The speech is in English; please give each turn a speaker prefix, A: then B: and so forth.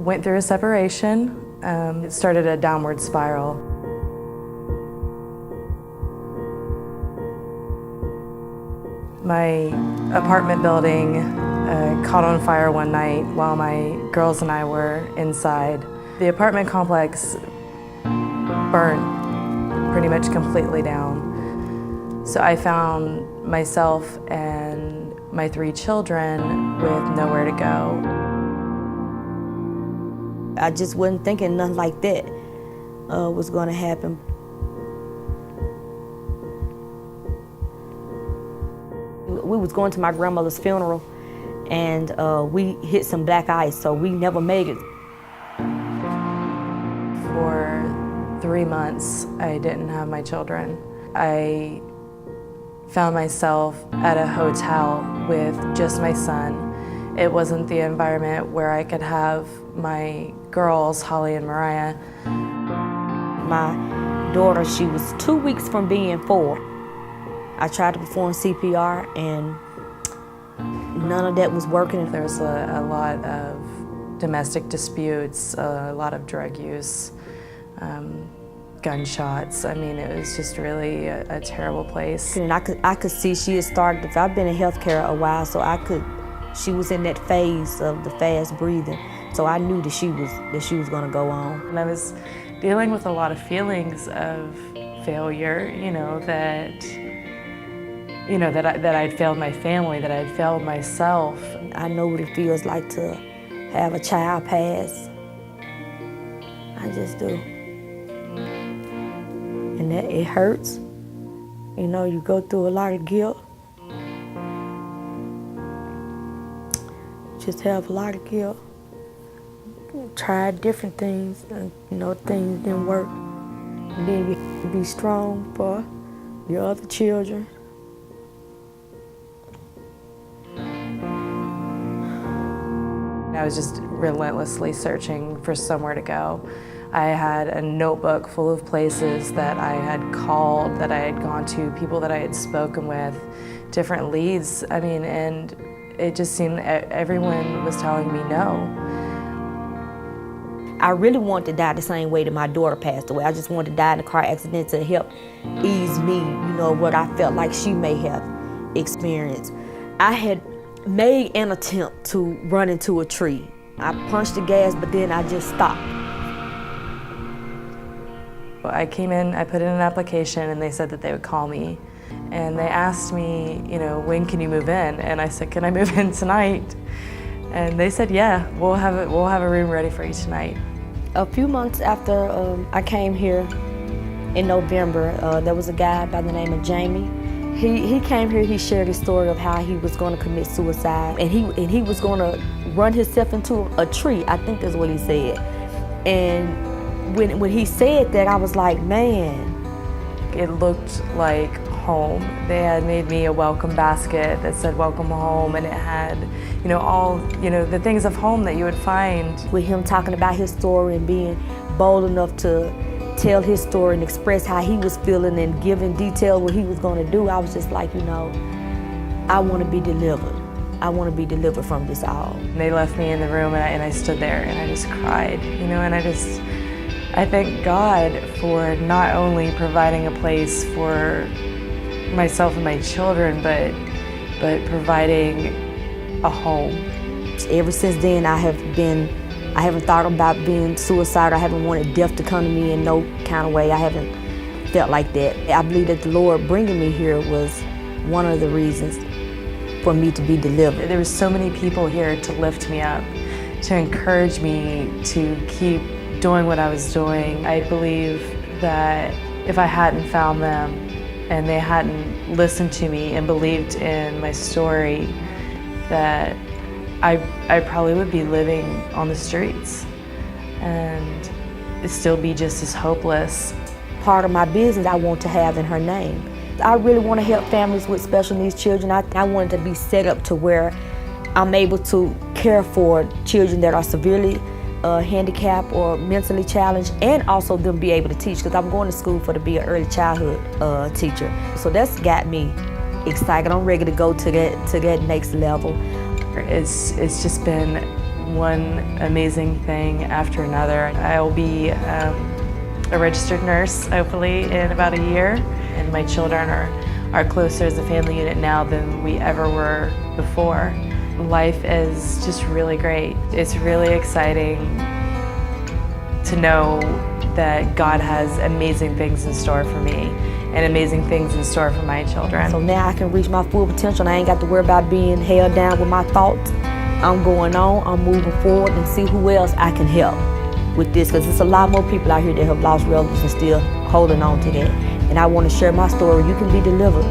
A: Went through a separation. It started a downward spiral. My apartment building caught on fire one night while my girls and I were inside. The apartment complex burned pretty much completely down. So I found myself and my 3 children with nowhere to go.
B: I just wasn't thinking nothing like that was going to happen. We was going to my grandmother's funeral, and we hit some black ice, so we never made it.
A: For 3 months, I didn't have my children. I found myself at a hotel with just my son. It wasn't the environment where I could have my girls, Holly and Mariah.
B: My daughter, she was 2 weeks from being 4. I tried to perform CPR, and none of that was working.
A: There was a lot of domestic disputes, a lot of drug use, gunshots. I mean, it was just really a terrible place.
B: And I could see she had started. I've been in healthcare a while, so she was in that phase of the fast breathing. So I knew that she was going to go on.
A: And I was dealing with a lot of feelings of failure, that I'd failed my family, that I'd failed myself.
B: I know what it feels like to have a child pass. I just do. And that it hurts. You go through a lot of guilt. Just have a lot of guilt. Tried different things, and things didn't work. And then you have to be strong for your other children.
A: I was just relentlessly searching for somewhere to go. I had a notebook full of places that I had called, that I had gone to, people that I had spoken with, different leads. And it just seemed everyone was telling me no.
B: I really wanted to die the same way that my daughter passed away. I just wanted to die in a car accident to help ease me, what I felt like she may have experienced. I had made an attempt to run into a tree. I punched the gas, but then I just stopped.
A: I came in, I put in an application, and they said that they would call me. And they asked me, when can you move in? And I said, can I move in tonight? And they said, yeah, we'll have a room ready for you tonight.
B: A few months after I came here in November, there was a guy by the name of Jamie. He came here, he shared his story of how he was going to commit suicide, and he was going to run himself into a tree. I think that's what he said. And when he said that, I was like, man.
A: It looked like home. They had made me a welcome basket that said welcome home, and it had, all, the things of home that you would find.
B: With him talking about his story and being bold enough to tell his story and express how he was feeling and give in detail what he was going to do, I was just like, I want to be delivered. I want to be delivered from this all.
A: And they left me in the room, and I stood there and I just cried, and I thank God for not only providing a place for myself and my children, but providing a home.
B: Ever since then, I haven't thought about being suicidal. I haven't wanted death to come to me in no kind of way. I haven't felt like that. I believe that the Lord bringing me here was one of the reasons for me to be delivered.
A: There were so many people here to lift me up, to encourage me to keep doing what I was doing. I believe that if I hadn't found them and they hadn't listened to me and believed in my story, that I probably would be living on the streets and still be just as hopeless.
B: Part of my business I want to have in her name. I really want to help families with special needs children. I want it to be set up to where I'm able to care for children that are severely handicapped or mentally challenged, and also them be able to teach, because I'm going to school to be an early childhood teacher. So that's got me excited. I'm ready to go to that next level.
A: It's just been one amazing thing after another. I will be a registered nurse, hopefully, in about a year. And my children are closer as a family unit now than we ever were before. Life is just really great. It's really exciting to know that God has amazing things in store for me and amazing things in store for my children.
B: So now I can reach my full potential and I ain't got to worry about being held down with my thoughts. I'm going on, I'm moving forward and see who else I can help with this, because there's a lot more people out here that have lost relatives and still holding on to that. And I want to share my story. You can be delivered.